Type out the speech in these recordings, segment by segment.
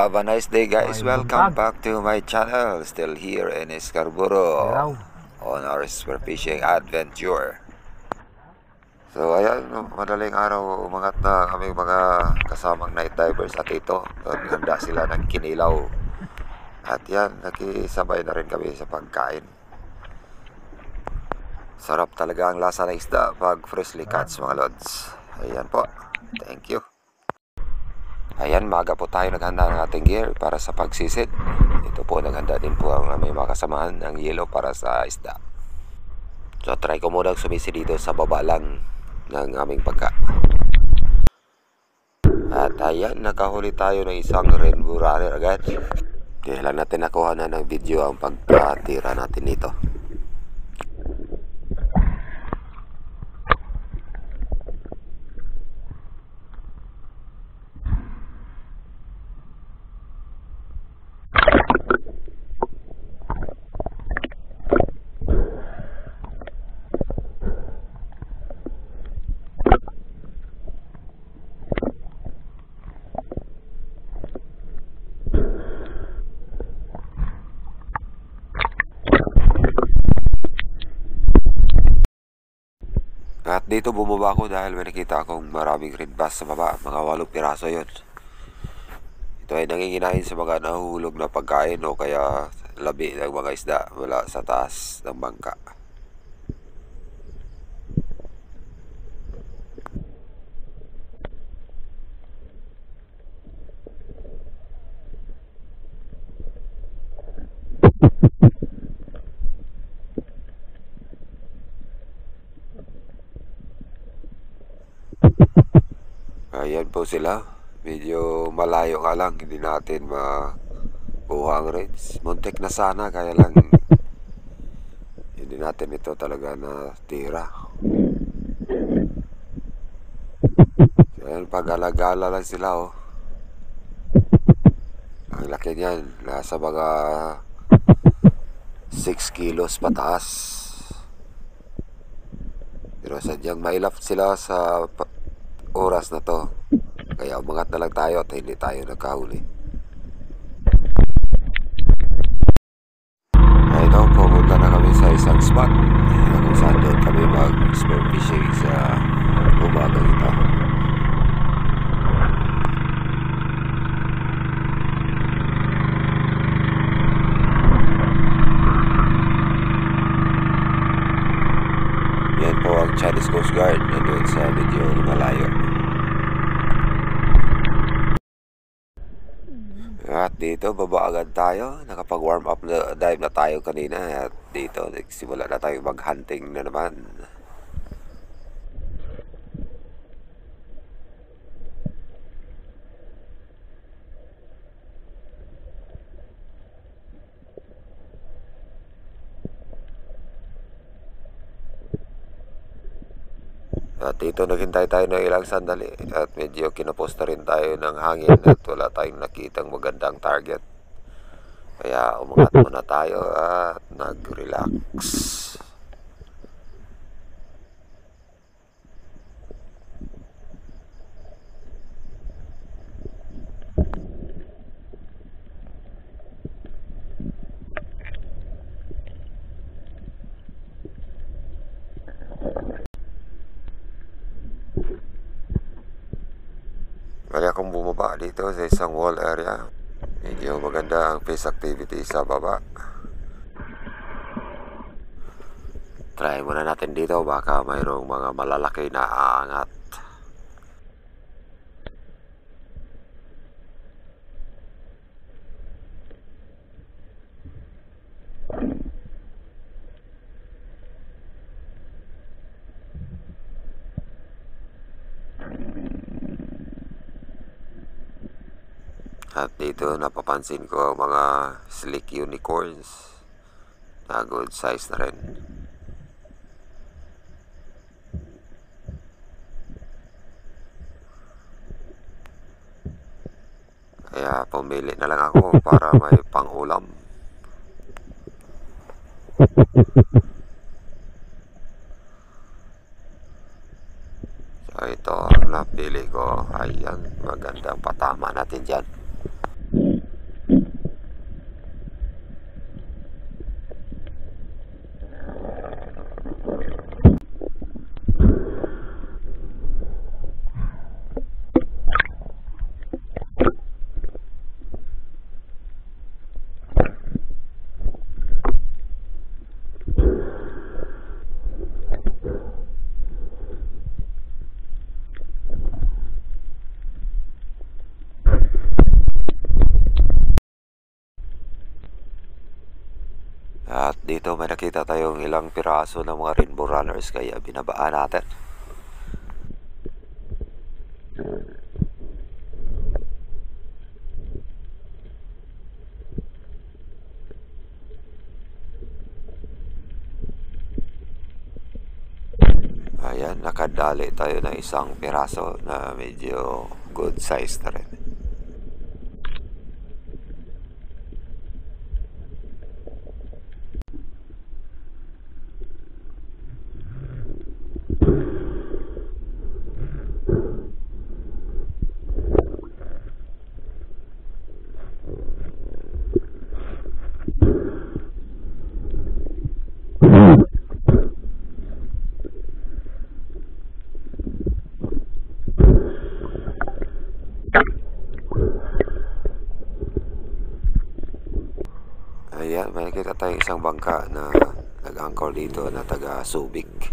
Have a nice day, guys. Welcome back to my channel. Still here in Scarborough on our spearfishing adventure. So ayan, madaling araw umangat na kami mga kasamang night divers at ito. Handa sila ng kinilaw. At yan, nakisabay na rin kami sa pagkain. Sarap talaga ang lasa ng isda pag freshly catch, mga lods. Ayan po. Thank you. Ayan, maaga po tayo naghanda ng ating gear para sa pagsisid. Ito po, naghanda din po ang aming mga kasamahan ng yelo para sa isda. So try ko muna sumisid dito sa baba lang ng aming pagka. At ayan, nakahuli tayo ng isang rainbow runner agad. Kailan natin nakuha na ng video ang pagkatira natin dito. At dito bumaba ako dahil may nakita akong maraming red bass sa baba. Mga 8 piraso yun. Ito ay nanginginain sa mga nahuhulog na pagkain o kaya labi ng mga isda mula sa taas ng bangka. Ayan po sila. Medyo malayo nga lang. Hindi natin makuha ang reds. Muntik na sana. Kaya lang hindi natin ito talaga na tira. Ayan, pag-alagala lang sila, oh. Ang laki niyan. Nasa mga 6 kilos pataas. Pero sadyang mailap sila sa oras na to, kaya umangat na lang tayo at hindi tayo nagkahuli. Ayun, pumunta na kami sa isang spot kung saan doon kami mag-spearfishing sa umagang ito. Yan po ang Chinese Coast Guard na doon sa medyo malayo. At dito, baba agad tayo. Nakapag-warm up na dive na tayo kanina. At dito, nagsimula na tayo mag-hunting na naman. At dito naghintay tayo ng ilang sandali at medyo kinaposta rin tayo ng hangin at wala tayong nakitang magandang target. Kaya umangat muna tayo at nag-relax. Kaya akong bumaba dito sa isang wall area. Medyo maganda ang fish activity sa baba. Try muna natin dito, baka mayroong mga malalaki na aangat. At dito napapansin ko mga slick unicorns na good size na rin. Kaya pumili na lang ako para may pang-ulam. So ito ang napili ko. Ayan, magandang patama natin dyan. At dito may nakita tayong ilang piraso ng mga rainbow runners kaya binabaan natin. Ayan, nakadali tayo ng isang piraso na medyo good size na rin. Ayan, may nakita tayong isang bangka na nag-anchor dito na taga Subic.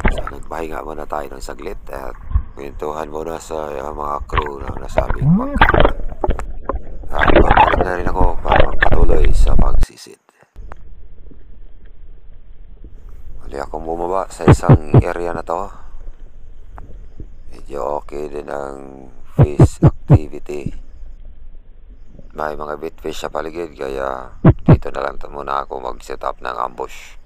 So nagpahinga muna tayo ng saglit at kwentuhan muna sa mga crew ng nasabing bangka. At babalik na rin ako para magpatuloy sa pagsisid. Mali akong bumaba sa isang area na to. Medyo okay din ang fish activity. May mga bitfish sa paligid kaya dito na lang muna ako mag-set up ng ambush.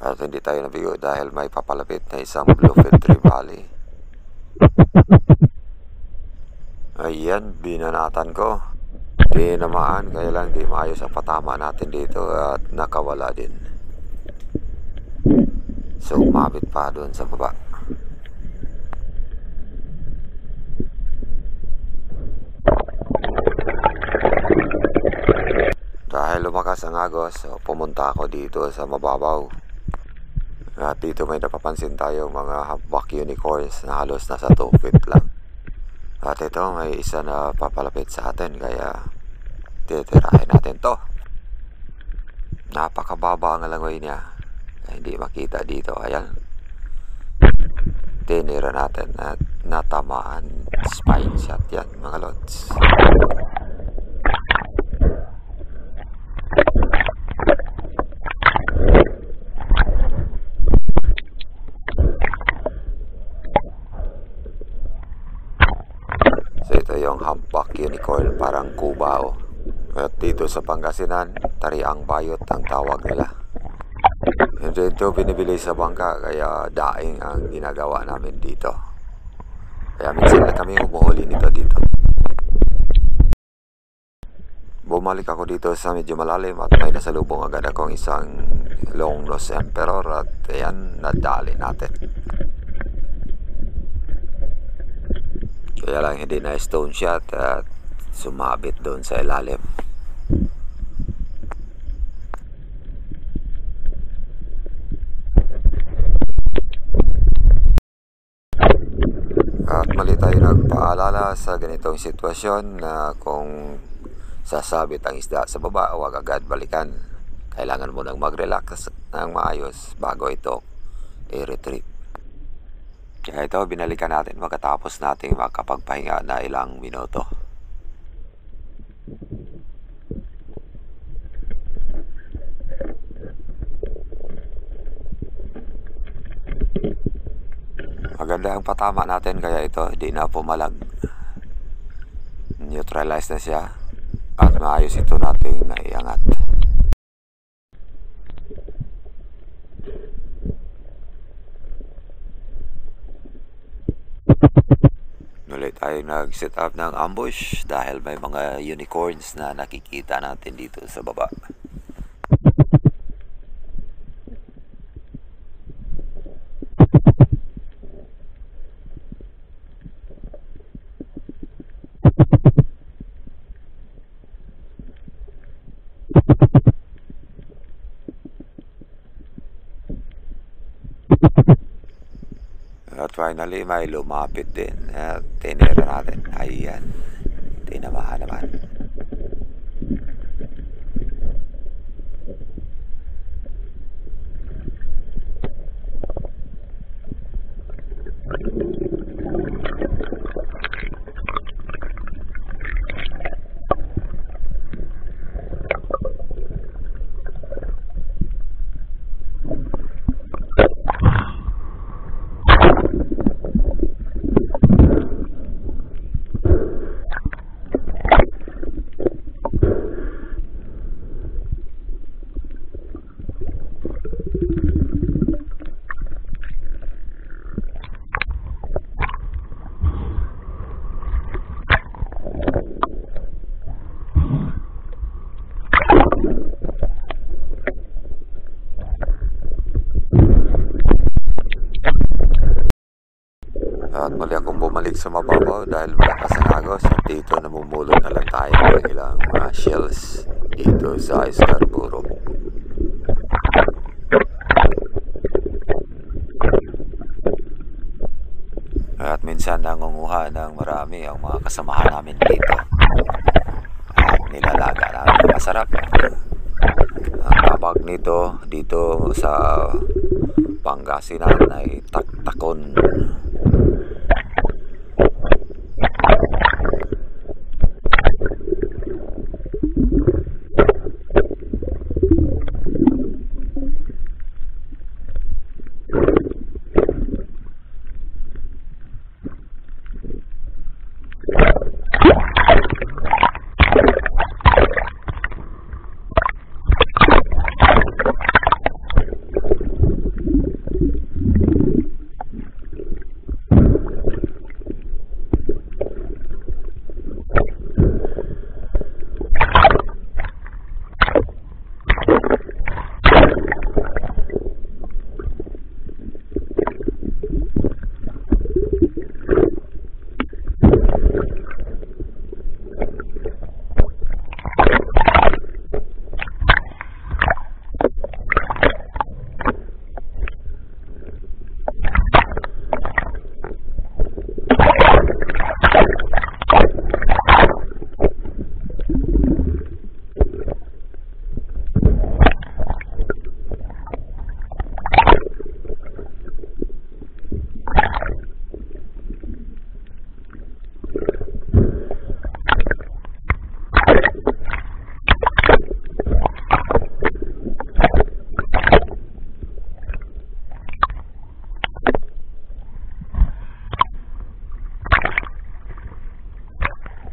At hindi tayo nabigo dahil may papalapit na isang bluefin tree valley. Ayan, binanatan ko. Di namaan, kaya lang di maayos ang patama natin dito at nakawala din. So umabit pa doon sa baba. Dahil lumakas ang agos, so pumunta ako dito sa mababaw. At dito may napapansin tayo mga humpback unicorns na halos nasa 2 feet lang. At ito may isa na papalapit sa atin kaya titirahin natin to. Napakababa ang langoy niya. Hindi makita dito. Ayan. Tinira natin at natamaan. Spine shot yan mga lods. So ito yung humpback unicorn, parang kubao. At dito sa Pangasinan, tariang bayot ang tawag nila. Hindi ito binibili sa bangka kaya daing ang ginagawa namin dito. Kaya minsan na kami humuhuli nito dito. Bumalik ako dito sa medyo malalim at may nasalubong agad akong isang long nose emperor at ayan, nadali natin. Kaya lang hindi na stone shot at sumabit doon sa ilalim. At mali tayo nagpaalala sa ganitong sitwasyon na kung sasabit ang isda sa baba, huwag agad balikan. Kailangan mo nang mag-relax ng maayos bago ito i-retrieve. Kaya ito, binalikan natin magkatapos nating makapagpahinga na ilang minuto. Maganda ang patama natin kaya ito hindi na pumalag. Neutralize na siya at maayos ito nating naiangat. Ulit tayo nag-set up ng ambush dahil may mga unicorns na nakikita natin dito sa baba. finally may lumapit din at tinira natin. Ayan, tinamahan naman. At muli akong bumalik sa mababaw dahil malakas ang agos at dito namumulot na lang tayo ng ilang shells dito sa Scarborough. At minsan nangunguha ng marami ang mga kasamahan namin dito at nilalaga namin masarap. Ang tabag nito dito sa Pangasinan ay taktakon.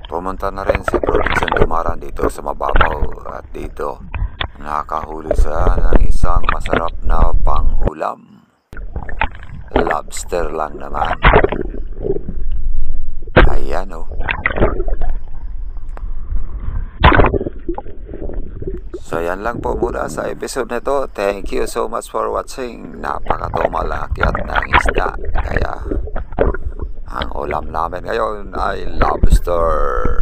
Pumunta na rin si Production Dumaran dito sa mababaw at dito nakahuli siya ng isang masarap na pang-ulam. Lobster lang naman. Ayan o. So yan lang po muna sa episode na to. Thank you so much for watching. Napakatumal ang akyat ng isda. Kaya ang ulam namin ngayon ay lobster.